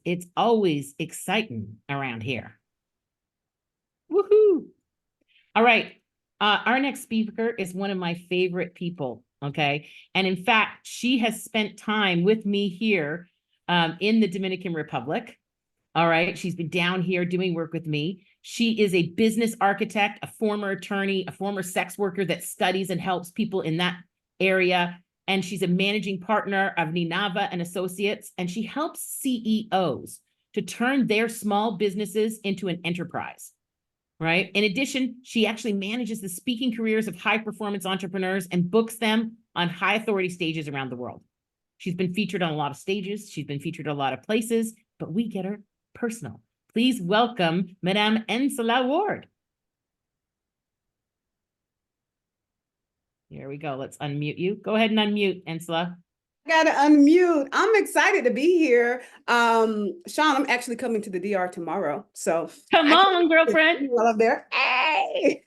it's always exciting around here. Woohoo! All right. Our next speaker is one of my favorite people. Okay. And in fact, she has spent time with me here in the Dominican Republic. All right. She's been down here doing work with me. She is a business architect, a former attorney, a former sex worker that studies and helps people in that area. And she's a managing partner of Ninava and Associates. And she helps CEOs to turn their small businesses into an enterprise. Right. In addition, she actually manages the speaking careers of high performance entrepreneurs and books them on high authority stages around the world. She's been featured on a lot of stages. She's been featured a lot of places, but we get her personal. Please welcome Madame Nselaa Ward. Here we go. Let's unmute you. Go ahead and unmute, Nselaa. Gotta unmute. I'm excited to be here. Sean, I'm actually coming to the DR tomorrow. So come on, girlfriend. While I'm there. Hey.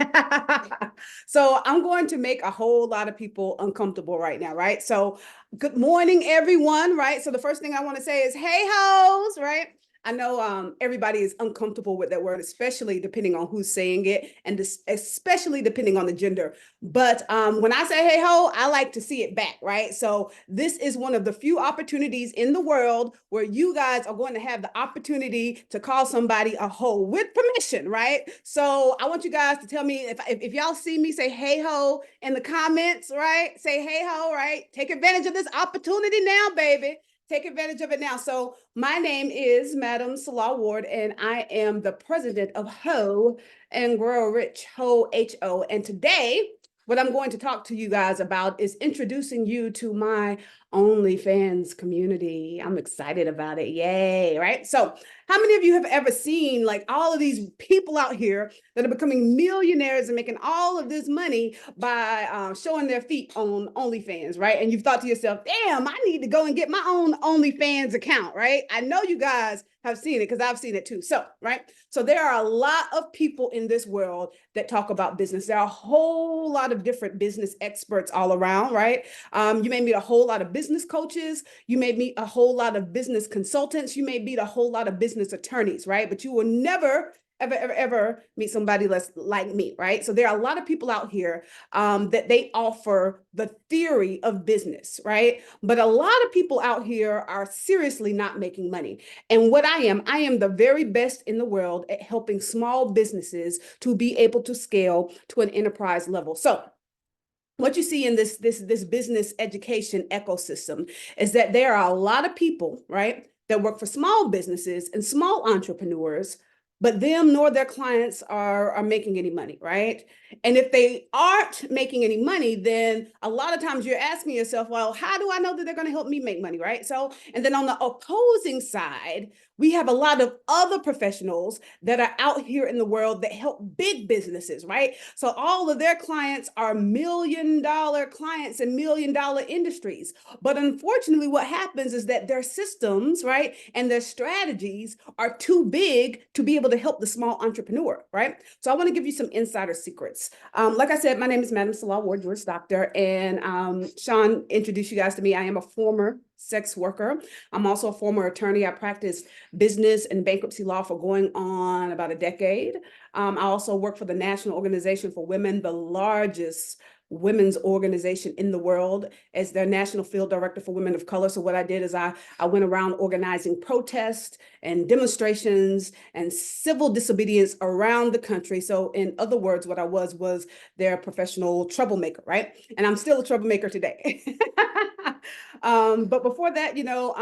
So I'm going to make a whole lot of people uncomfortable right now, right? So good morning, everyone, right? So the first thing I want to say is, hey hoes, right? I know everybody is uncomfortable with that word, especially depending on who's saying it, and especially depending on the gender. But when I say hey ho, I like to see it back, right? So this is one of the few opportunities in the world where you guys are going to have the opportunity to call somebody a hoe with permission, right? So I want you guys to tell me if y'all see me say hey ho in the comments, right? Say hey ho, right? Take advantage of this opportunity now, baby. Take advantage of it now. So my name is Madam Nselaa Ward, and I am the president of Ho and Grow Rich, Ho, H-O. And today, what I'm going to talk to you guys about is introducing you to my OnlyFans community. I'm excited about it. Yay, right? So how many of you have ever seen like all of these people out here that are becoming millionaires and making all of this money by showing their feet on OnlyFans, right? And you've thought to yourself, damn, I need to go and get my own OnlyFans account, right? I know you guys have seen it because I've seen it too. So, right? So there are a lot of people in this world that talk about business. There are a whole lot of different business experts all around, right? You may meet a whole lot of business coaches. You may meet a whole lot of business consultants. You may meet a whole lot of business attorneys, right? But you will never ever meet somebody less like me, right? So there are a lot of people out here that they offer the theory of business, right? But a lot of people out here are seriously not making money. And what I am the very best in the world at helping small businesses to be able to scale to an enterprise level. So what you see in this business education ecosystem is that there are a lot of people, right, that work for small businesses and small entrepreneurs, but them nor their clients are making any money, right? And if they aren't making any money, then a lot of times you're asking yourself, well, how do I know that they're going to help me make money, right? So, and then on the opposing side, we have a lot of other professionals that are out here in the world that help big businesses, right? So all of their clients are $1 million clients in $1 million industries. But unfortunately, what happens is that their systems, right, and their strategies are too big to be able to help the small entrepreneur, right? So I want to give you some insider secrets. Like I said, my name is Madam Nselaa Ward, Juris Doctor, and Sean introduced you guys to me. I am a former sex worker. I'm also a former attorney. I practiced business and bankruptcy law for going on about a decade. I also work for the National Organization for Women, the largest women's organization in the world, as their national field director for women of color. So what I did is I went around organizing protests and demonstrations and civil disobedience around the country. So in other words, what I was their professional troublemaker, right? And I'm still a troublemaker today. But before that, you know,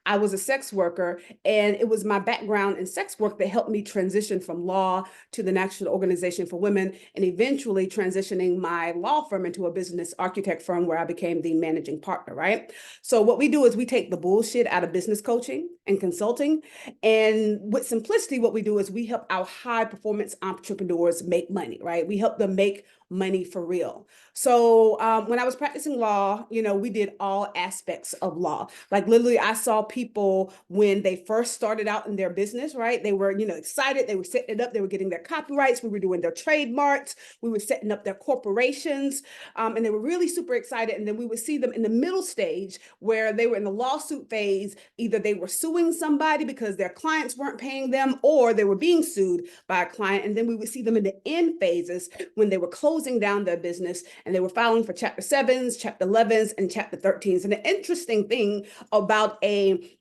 I was a sex worker, and it was my background in sex work that helped me transition from law to the National Organization for Women, and eventually transitioning my law firm into a business architect firm where I became the managing partner, right? So what we do is we take the bullshit out of business coaching and consulting, and with simplicity, what we do is we help our high performance entrepreneurs make money, right? We help them make money for real. So when I was practicing law, we did all aspects of law. Like literally, I saw people when they first started out in their business, right? They were, excited. They were setting it up. They were getting their copyrights. We were doing their trademarks. We were setting up their corporations. And they were really super excited. And then we would see them in the middle stage where they were in the lawsuit phase. Either they were suing somebody because their clients weren't paying them, or they were being sued by a client. And then we would see them in the end phases when they were closing down their business and they were filing for Chapter 7s, Chapter 11s, and Chapter 13s. And the interesting thing about a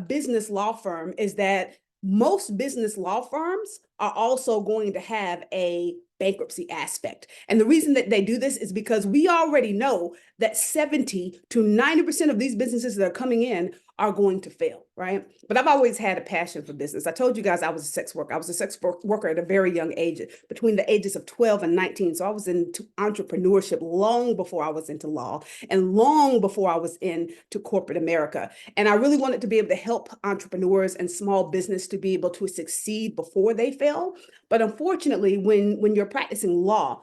business law firm is that most business law firms are also going to have a bankruptcy aspect. And the reason that they do this is because we already know that 70 to 90% of these businesses that are coming in are going to fail, right? But I've always had a passion for business. I told you guys I was a sex worker. I was a sex worker at a very young age, between the ages of 12 and 19. So I was into entrepreneurship long before I was into law and long before I was into corporate America. And I really wanted to be able to help entrepreneurs and small business to be able to succeed before they fail. But unfortunately, when you're practicing law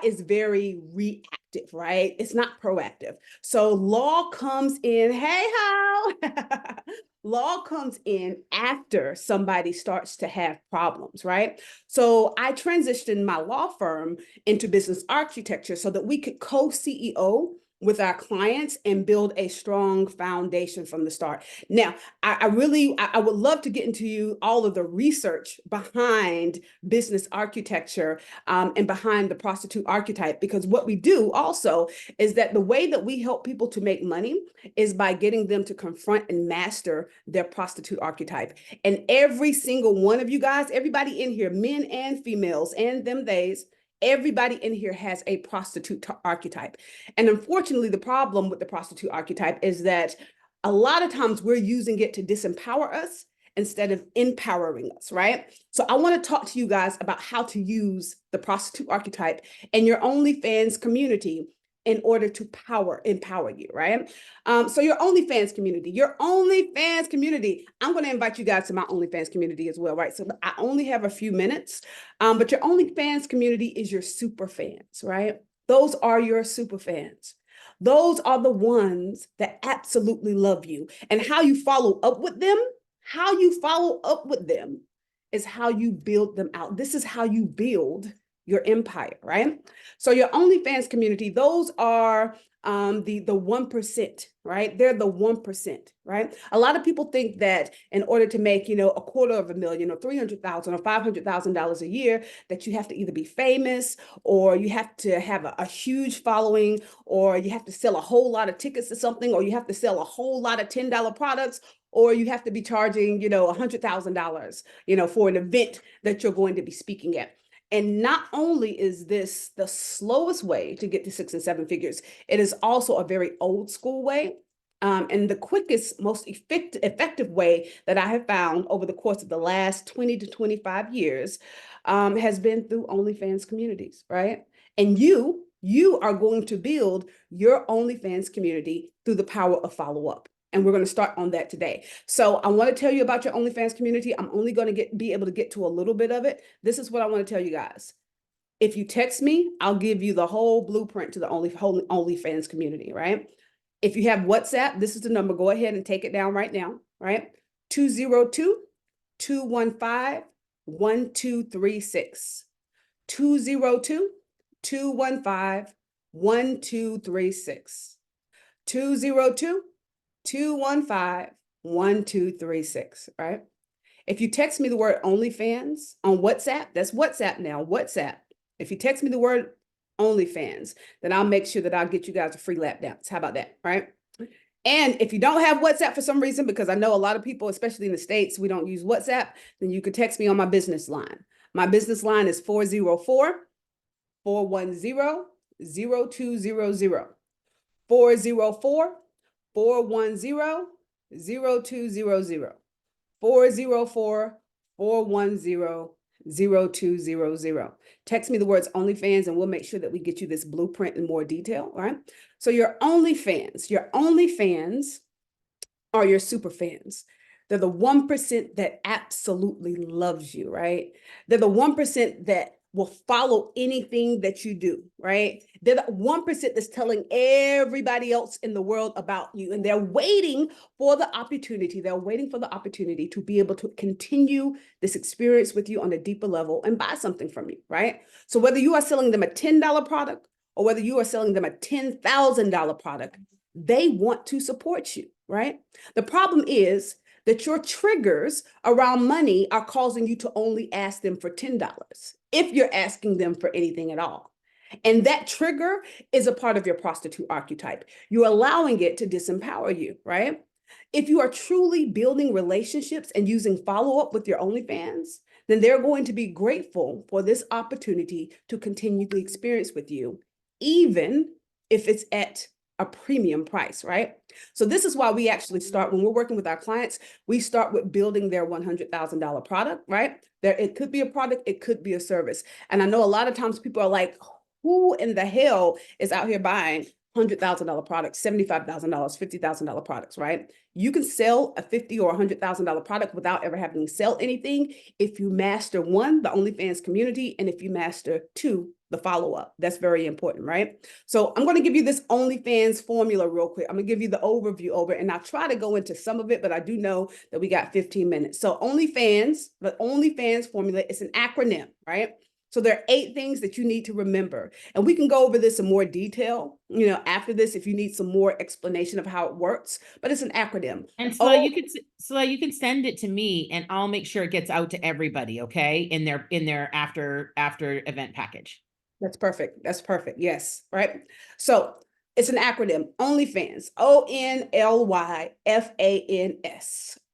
is very reactive, right? It's not proactive. So law comes in, hey, how? Law comes in after somebody starts to have problems, right? So I transitioned my law firm into business architecture so that we could co-CEO with our clients and build a strong foundation from the start. Now, I would love to get into you all of the research behind business architecture and behind the prostitute archetype, because what we do also is that the way that we help people to make money is by getting them to confront and master their prostitute archetype. And every single one of you guys, everybody in here, men and females and them theys, everybody in here has a prostitute archetype. And unfortunately, the problem with the prostitute archetype is that a lot of times we're using it to disempower us instead of empowering us, right? So I want to talk to you guys about how to use the prostitute archetype in your OnlyFans community in order to empower you, right? So your OnlyFans community, I'm going to invite you guys to my OnlyFans community as well, right? So I only have a few minutes, but your OnlyFans community is your super fans, right? Those are your super fans. Those are the ones that absolutely love you. And how you follow up with them, is how you build them out. This is how you build your empire, right? So your OnlyFans community, those are the 1%, right? They're the 1%, right? A lot of people think that in order to make, $250,000 or $300,000 or $500,000 a year, that you have to either be famous or you have to have a huge following, or you have to sell a whole lot of tickets to something, or you have to sell a whole lot of $10 products, or you have to be charging, $100,000, for an event that you're going to be speaking at. And not only is this the slowest way to get to 6 and 7 figures, it is also a very old school way. And the quickest, most effective way that I have found over the course of the last 20 to 25 years has been through OnlyFans communities, right? And you are going to build your OnlyFans community through the power of follow-up. And we're going to start on that today. So I want to tell you about your OnlyFans community. I'm only going to be able to get to a little bit of it. This is what I want to tell you guys. If you text me, I'll give you the whole blueprint to the OnlyFans community, right? If you have WhatsApp, this is the number. Go ahead and take it down right now, right? 202-215-1236. 202-215-1236. 202-215-1236, right? If you text me the word OnlyFans on WhatsApp, that's WhatsApp now, WhatsApp. If you text me the word OnlyFans, then I'll make sure that I'll get you guys a free lap dance. How about that, right? And if you don't have WhatsApp for some reason, because I know a lot of people, especially in the States, we don't use WhatsApp, then you could text me on my business line. My business line is 404-410-0200. 404-410-0200. 404-410-0200. Text me the words OnlyFans and we'll make sure that we get you this blueprint in more detail, all right? So your OnlyFans are your super fans. They're the 1% that absolutely loves you, right? They're the 1% that will follow anything that you do, right? They're the 1% that's telling everybody else in the world about you. And they're waiting for the opportunity. They're waiting for the opportunity to be able to continue this experience with you on a deeper level and buy something from you, right? So whether you are selling them a $10 product or whether you are selling them a $10,000 product, they want to support you, right? The problem is that your triggers around money are causing you to only ask them for $10 if you're asking them for anything at all. And that trigger is a part of your prostitute archetype. You're allowing it to disempower you, right? If you are truly building relationships and using follow-up with your OnlyFans, then they're going to be grateful for this opportunity to continue the experience with you, even if it's at a premium price, right? So this is why we actually start, when we're working with our clients, we start with building their $100,000 product, right? It could be a product, it could be a service. And I know a lot of times people are like, who in the hell is out here buying $100,000 products, $75,000, $50,000 products, right? You can sell a $50,000 or $100,000 product without ever having to sell anything if you master one, the OnlyFans community, and if you master two, the follow-up. That's very important, right? So I'm going to give you this OnlyFans formula real quick. I'm going to give you the overview over it, and I'll try to go into some of it, but I do know that we got 15 minutes. So OnlyFans, the OnlyFans formula is an acronym, right? So there are 8 things that you need to remember. And we can go over this in more detail, after this, if you need some more explanation of how it works, but it's an acronym. And so you can send it to me and I'll make sure it gets out to everybody, okay? In their after event package. That's perfect. That's perfect. Yes. Right. So it's an acronym, OnlyFans, OnlyFans,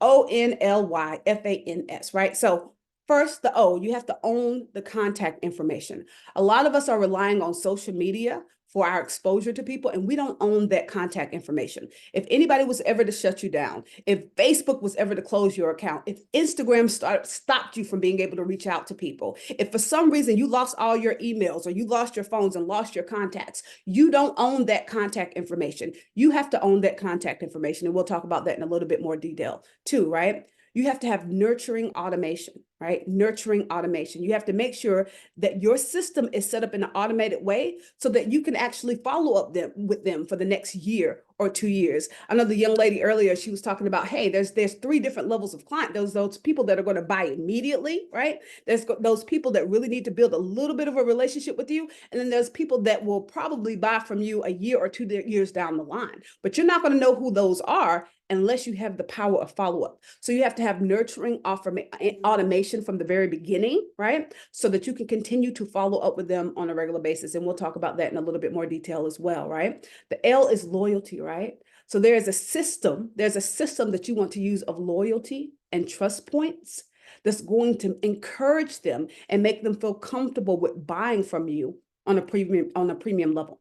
OnlyFans, right? So first, the O, you have to own the contact information. A lot of us are relying on social media for our exposure to people, and we don't own that contact information. If anybody was ever to shut you down, if Facebook was ever to close your account, if Instagram stopped you from being able to reach out to people, if for some reason you lost all your emails or you lost your phones and lost your contacts, you don't own that contact information. You have to own that contact information, and we'll talk about that in a little bit more detail too, right? You have to have nurturing automation, right? Nurturing automation. You have to make sure that your system is set up in an automated way so that you can actually follow up with them for the next year or 2 years. I know the young lady earlier, she was talking about, hey, there's 3 different levels of client. Those people that are going to buy immediately, right? There's those people that really need to build a little bit of a relationship with you. And then there's people that will probably buy from you a year or 2 years down the line. But you're not going to know who those are unless you have the power of follow-up. So you have to have nurturing automation from the very beginning, right? So that you can continue to follow up with them on a regular basis. And we'll talk about that in a little bit more detail as well, right? The L is loyalty, right? So there's a system that you want to use of loyalty and trust points that's going to encourage them and make them feel comfortable with buying from you on a premium level.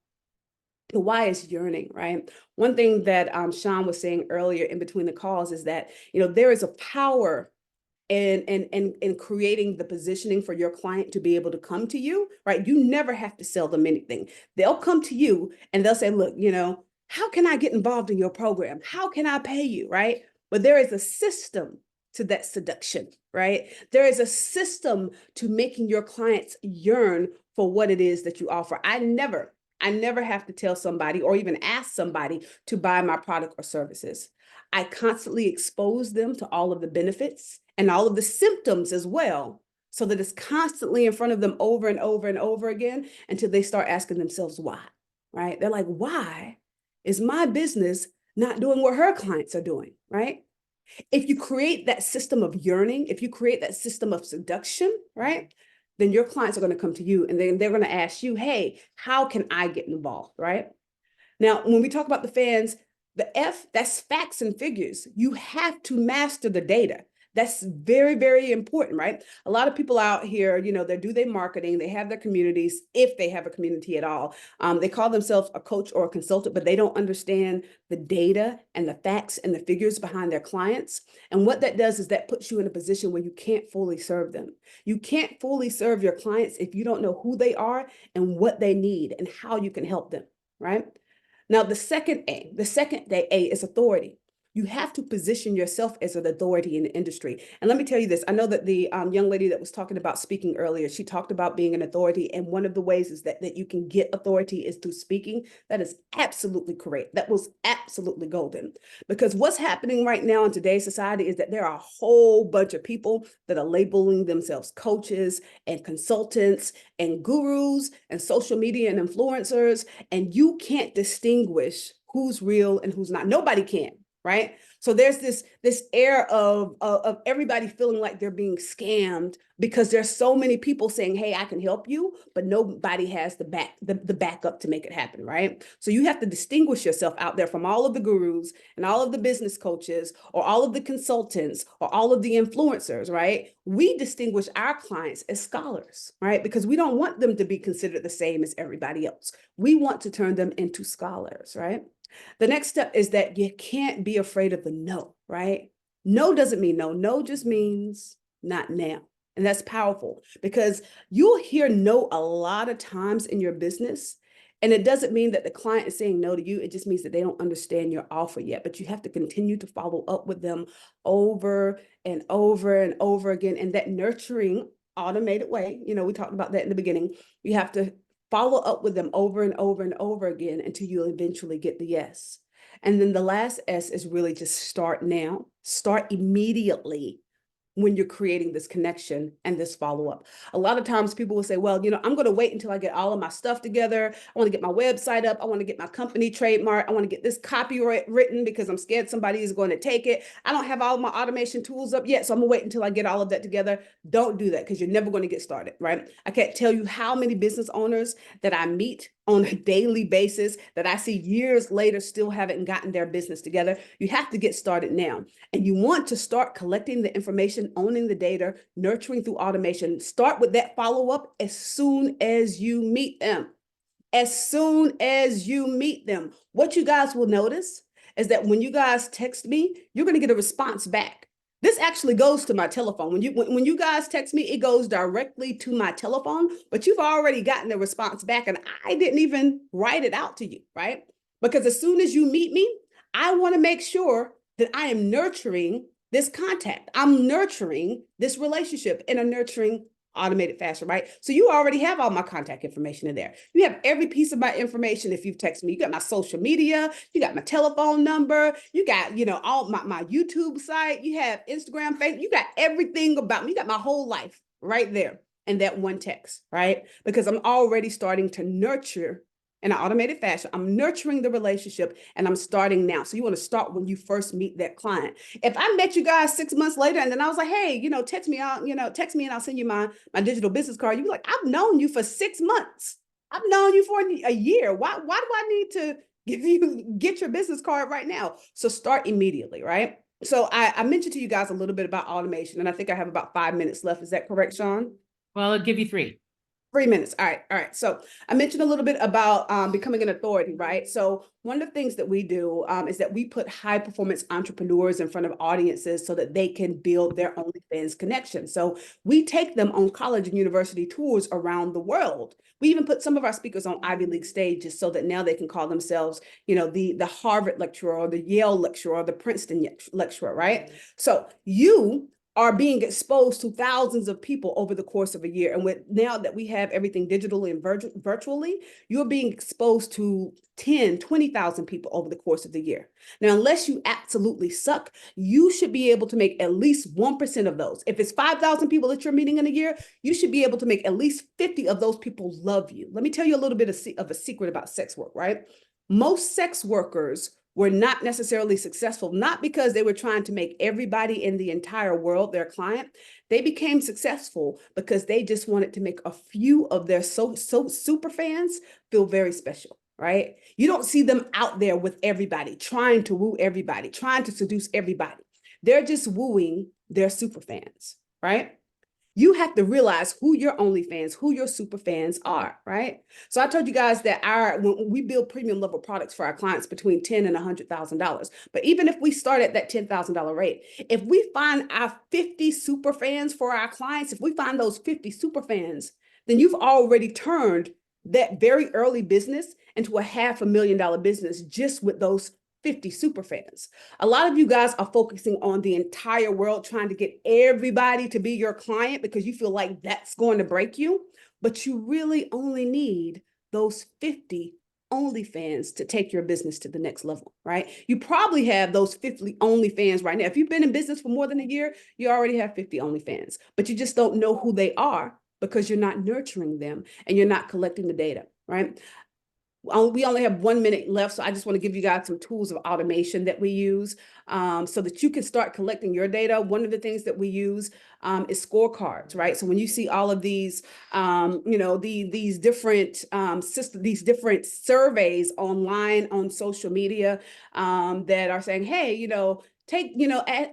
The why is yearning, right? One thing that Sean was saying earlier in between the calls is that, there is a power in creating the positioning for your client to be able to come to you, right? You never have to sell them anything. They'll come to you and they'll say, look, how can I get involved in your program? How can I pay you, right? But there is a system to that seduction, right? There is a system to making your clients yearn for what it is that you offer. I never have to tell somebody or even ask somebody to buy my product or services. I constantly expose them to all of the benefits and all of the symptoms as well, so that it's constantly in front of them over and over and over again until they start asking themselves why, right? They're like, why is my business not doing what her clients are doing, right? If you create that system of yearning, if you create that system of seduction, right, then your clients are going to come to you and then they're going to ask you, hey, how can I get involved, right? Now, when we talk about the fans, the F, that's facts and figures. You have to master the data. That's very, very important, right? A lot of people out here, they do their marketing, they have their communities, if they have a community at all. They call themselves a coach or a consultant, but they don't understand the data and the facts and the figures behind their clients. And what that does is that puts you in a position where you can't fully serve them. You can't fully serve your clients if you don't know who they are and what they need and how you can help them, right? Now, the second A is authority. You have to position yourself as an authority in the industry. And let me tell you this, I know that the young lady that was talking about speaking earlier, she talked about being an authority. And one of the ways is that you can get authority is through speaking. That is absolutely correct. That was absolutely golden. Because what's happening right now in today's society is that there are a whole bunch of people that are labeling themselves coaches and consultants and gurus and social media and influencers, and you can't distinguish who's real and who's not. Nobody can. Right. So there's this air of everybody feeling like they're being scammed because there's so many people saying, hey, I can help you, but nobody has the backup to make it happen. Right. So you have to distinguish yourself out there from all of the gurus and all of the business coaches or all of the consultants or all of the influencers. Right. We distinguish our clients as scholars. Right. Because we don't want them to be considered the same as everybody else. We want to turn them into scholars. Right. The next step is that you can't be afraid of the no, right? No doesn't mean no. No just means not now. And that's powerful because you'll hear no a lot of times in your business. And it doesn't mean that the client is saying no to you. It just means that they don't understand your offer yet. But you have to continue to follow up with them over and over and over again. In that nurturing, automated way, we talked about that in the beginning. You have to follow up with them over and over and over again until you eventually get the yes. And then the last S is really just start now. Start immediately when you're creating this connection and this follow-up. A lot of times people will say, well, I'm going to wait until I get all of my stuff together. I want to get my website up. I want to get my company trademark. I want to get this copyright written because I'm scared somebody is going to take it. I don't have all of my automation tools up yet, so I'm going to wait until I get all of that together. Don't do that because you're never going to get started, right? I can't tell you how many business owners that I meet on a daily basis that I see years later still haven't gotten their business together. You have to get started now. And you want to start collecting the information, owning the data, nurturing through automation. Start with that follow-up as soon as you meet them. As soon as you meet them. What you guys will notice is that when you guys text me, you're going to get a response back. This actually goes to my telephone. When you guys text me, it goes directly to my telephone, but you've already gotten the response back and I didn't even write it out to you, right? Because as soon as you meet me, I want to make sure that I am nurturing this contact. I'm nurturing this relationship in a nurturing automated fashion, right? So you already have all my contact information in there. You have every piece of my information if you've texted me. You got my social media, you got my telephone number, you got, all my YouTube site, you have Instagram, Facebook, you got everything about me. You got my whole life right there in that one text, right? Because I'm already starting to nurture in an automated fashion. I'm nurturing the relationship and I'm starting now. So you want to start when you first meet that client. If I met you guys 6 months later and then I was like, hey, text me out, text me and I'll send you my digital business card. You'd be like, I've known you for 6 months. I've known you for a year. Why do I need to get your business card right now? So start immediately, right? So I mentioned to you guys a little bit about automation and I think I have about 5 minutes left. Is that correct, Sean? Well, I'll give you 3. 3 minutes. All right. So I mentioned a little bit about becoming an authority, right? So one of the things that we do is that we put high performance entrepreneurs in front of audiences so that they can build their OnlyFans connection. So we take them on college and university tours around the world. We even put some of our speakers on Ivy League stages so that now they can call themselves, the Harvard lecturer or the Yale lecturer or the Princeton lecturer, right? So you are being exposed to thousands of people over the course of a year. And now that we have everything digitally and virtually, you're being exposed to 10, 20,000 people over the course of the year. Now, unless you absolutely suck, you should be able to make at least 1% of those. If it's 5,000 people that you're meeting in a year, you should be able to make at least 50 of those people love you. Let me tell you a little bit of a secret about sex work, right? Most sex workers were not necessarily successful, not because they were trying to make everybody in the entire world their client. They became successful because they just wanted to make a few of their so super fans feel very special, right? You don't see them out there with everybody, trying to woo everybody, trying to seduce everybody. They're just wooing their super fans, right? You have to realize who your OnlyFans, who your super fans are, right? So I told you guys that when we build premium level products for our clients between $10,000 and $100,000. But even if we start at that $10,000 rate, if we find our 50 super fans for our clients, if we find those 50 super fans, then you've already turned that very early business into a $500,000 business just with those 50 super fans. A lot of you guys are focusing on the entire world, trying to get everybody to be your client because you feel like that's going to break you, but you really only need those 50 OnlyFans to take your business to the next level, right? You probably have those 50 OnlyFans right now. If you've been in business for more than a year, you already have 50 OnlyFans, but you just don't know who they are because you're not nurturing them and you're not collecting the data, right? We only have 1 minute left, so I just want to give you guys some tools of automation that we use so that you can start collecting your data. One of the things that we use is scorecards, right? So when you see all of these, these different these different surveys online on social media that are saying, hey,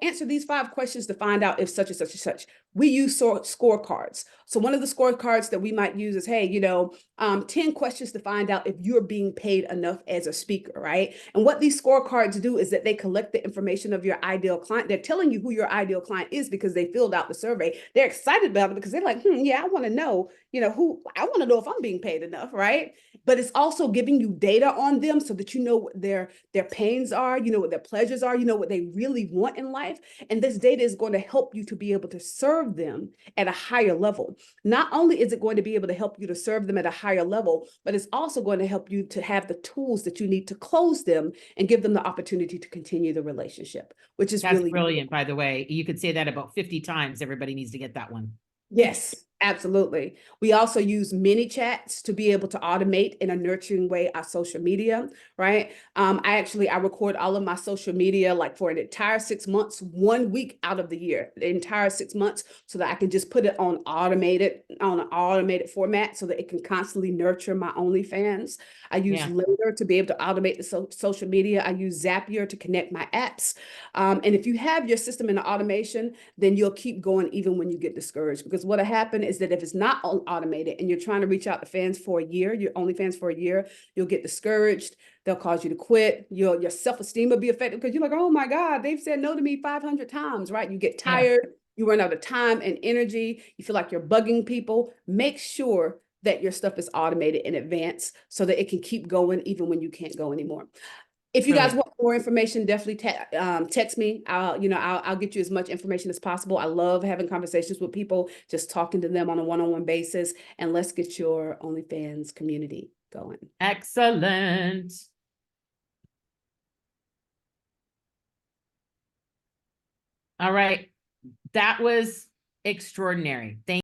answer these 5 questions to find out if such and such and such. We use scorecards. So one of the scorecards that we might use is, hey, 10 questions to find out if you're being paid enough as a speaker, right? And what these scorecards do is that they collect the information of your ideal client. They're telling you who your ideal client is because they filled out the survey. They're excited about it because they're like, yeah, I want to know, I want to know if I'm being paid enough, right? But it's also giving you data on them so that you know what their pains are, you know what their pleasures are, you know what they really want in life. And this data is going to help you to be able to serve them at a higher level. Not only is it going to be able to help you to serve them at a higher level, but it's also going to help you to have the tools that you need to close them and give them the opportunity to continue the relationship, which is That's really brilliant, by the way. You could say that about 50 times. Everybody needs to get that one. Yes, absolutely. We also use mini chats to be able to automate in a nurturing way our social media, right? I record all of my social media like for an entire 6 months, 1 week out of the year, the entire 6 months, so that I can just put it on an automated format so that it can constantly nurture my OnlyFans. I use Later to be able to automate the social media. I use Zapier to connect my apps. And if you have your system in the automation, then you'll keep going even when you get discouraged. Because what'll happen is that if it's not automated and you're trying to reach out to fans for a year, your OnlyFans for a year, you'll get discouraged. They'll cause you to quit. Your self-esteem will be affected because you're like, oh my God, they've said no to me 500 times, right? You get tired, you run out of time and energy. You feel like you're bugging people. Make sure that your stuff is automated in advance so that it can keep going even when you can't go anymore. If you guys want more information, definitely text me. I'll get you as much information as possible. I love having conversations with people, just talking to them on a one-on-one basis, and let's get your OnlyFans community going. Excellent. All right. That was extraordinary. Thank